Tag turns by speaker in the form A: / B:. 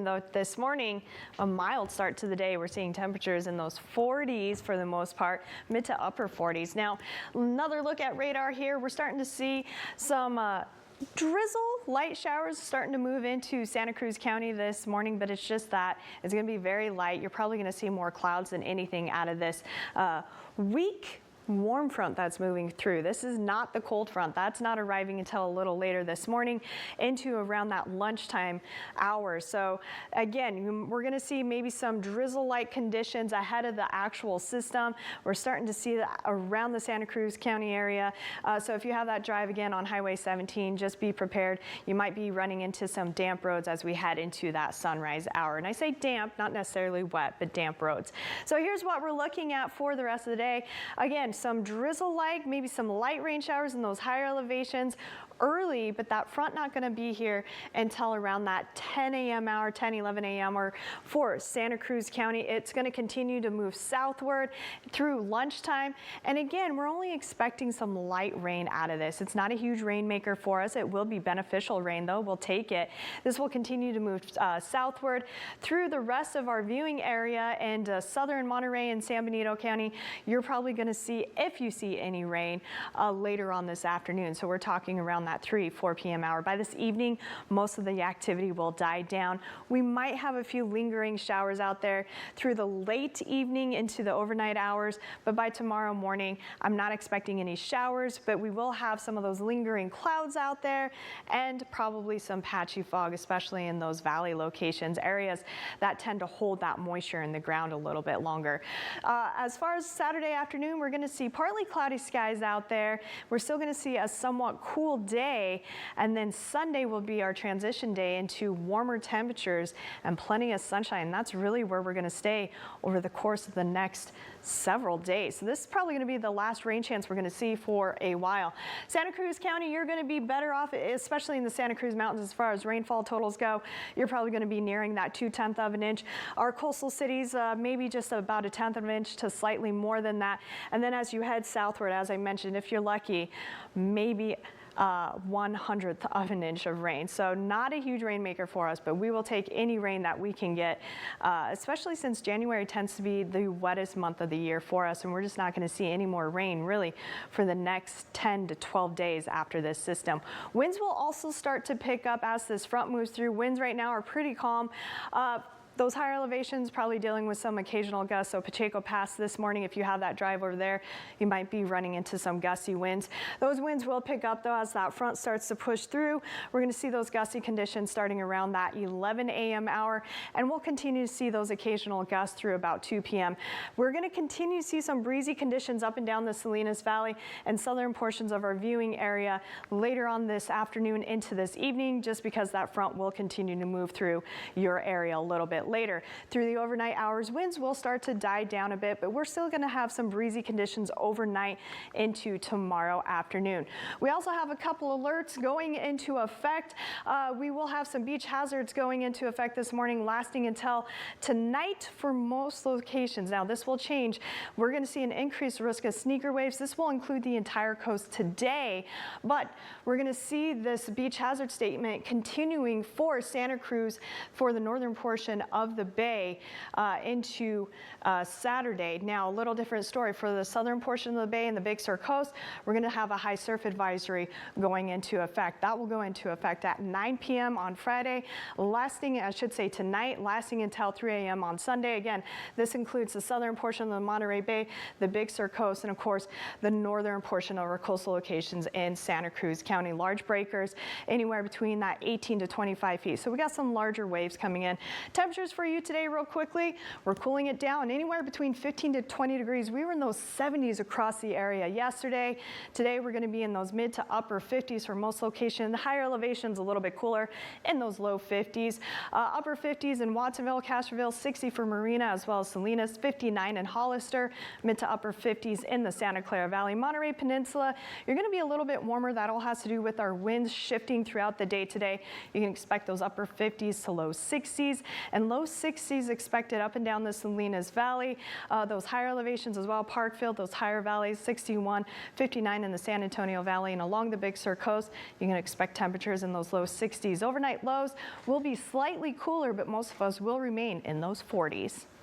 A: Though this morning, a mild start to the day. We're seeing temperatures in those 40s for the most part, mid to upper 40s. Now, another look at radar here. We're starting to see some drizzle, light showers starting to move into Santa Cruz County this morning, but it's just that it's going to be very light. You're probably going to see more clouds than anything out of this weak warm front that's moving through. This is not the cold front. That's not arriving until a little later this morning into around that lunchtime hour. So again, we're going to see maybe some drizzle-like conditions ahead of the actual system. We're starting to see that around the Santa Cruz County area. So if you have that drive again on Highway 17, just be prepared. You might be running into some damp roads as we head into that sunrise hour. And I say damp, not necessarily wet, but damp roads. So here's what we're looking at for the rest of the day. Again, some drizzle-like, maybe some light rain showers in those higher elevations early, but that front not going to be here until around that 10 a.m. hour, 10, 11 a.m. or for Santa Cruz County. It's going to continue to move southward through lunchtime. And again, we're only expecting some light rain out of this. It's not a huge rainmaker for us. It will be beneficial rain though. We'll take it. This will continue to move southward through the rest of our viewing area and southern Monterey and San Benito County. You're probably going to see, if you see any rain, later on this afternoon. So we're talking around that 3-4 p.m. hour. By this evening, most of the activity will die down. We might have a few lingering showers out there through the late evening into the overnight hours, but by tomorrow morning, I'm not expecting any showers, but we will have some of those lingering clouds out there and probably some patchy fog, especially in those valley locations, areas that tend to hold that moisture in the ground a little bit longer. As far as Saturday afternoon, we're going to see partly cloudy skies out there. We're still going to see a somewhat cool day, and then Sunday will be our transition day into warmer temperatures and plenty of sunshine. That's really where we're going to stay over the course of the next several days. So this is probably going to be the last rain chance we're going to see for a while. Santa Cruz County, you're going to be better off, especially in the Santa Cruz Mountains as far as rainfall totals go. You're probably going to be nearing that 2/10 of an inch. Our coastal cities, maybe just about 1/10 of an inch to slightly more than that. And then as you head southward, as I mentioned, if you're lucky, maybe 1/100th of an inch of rain. So not a huge rainmaker for us, but we will take any rain that we can get, especially since January tends to be the wettest month of the year for us, and we're just not going to see any more rain really for the next 10 to 12 days after this system. Winds will also start to pick up as this front moves through. Winds right now are pretty calm. Those higher elevations probably dealing with some occasional gusts. So Pacheco Pass this morning, if you have that drive over there, you might be running into some gusty winds. Those winds will pick up though as that front starts to push through. We're going to see those gusty conditions starting around that 11 a.m. hour, and we'll continue to see those occasional gusts through about 2 p.m. We're going to continue to see some breezy conditions up and down the Salinas Valley and southern portions of our viewing area later on this afternoon into this evening, just because that front will continue to move through your area a little bit later. Through the overnight hours, winds will start to die down a bit, but we're still going to have some breezy conditions overnight into tomorrow afternoon. We also have a couple alerts going into effect. We will have some beach hazards going into effect this morning, lasting until tonight for most locations. Now, this will change. We're going to see an increased risk of sneaker waves. This will include the entire coast today, but we're going to see this beach hazard statement continuing for Santa Cruz for the northern portion of the bay into Saturday. Now, a little different story for the southern portion of the bay and the Big Sur coast. We're going to have a high surf advisory going into effect. That will go into effect at 9 p.m. on Friday, lasting, I should say tonight, lasting until 3 a.m. on Sunday. Again, this includes the southern portion of the Monterey Bay, the Big Sur coast, and of course, the northern portion of our coastal locations in Santa Cruz County. Large breakers, anywhere between that 18 to 25 feet. So we got some larger waves coming in. Temperatures for you today real quickly, we're cooling it down anywhere between 15 to 20 degrees. We were in those 70s across the area yesterday. Today we're going to be in those mid to upper 50s for most locations. The higher elevations a little bit cooler in those low 50s. Upper 50s in Watsonville, Castroville, 60 for Marina as well as Salinas, 59 in Hollister, mid to upper 50s in the Santa Clara Valley. Monterey Peninsula, you're going to be a little bit warmer. That all has to do with our winds shifting throughout the day today. You can expect those upper 50s to low 60s, and low 60s expected up and down the Salinas Valley. Those higher elevations as well, Parkfield, those higher valleys, 61, 59 in the San Antonio Valley, and along the Big Sur coast, you can expect temperatures in those low 60s. Overnight lows will be slightly cooler, but most of us will remain in those 40s.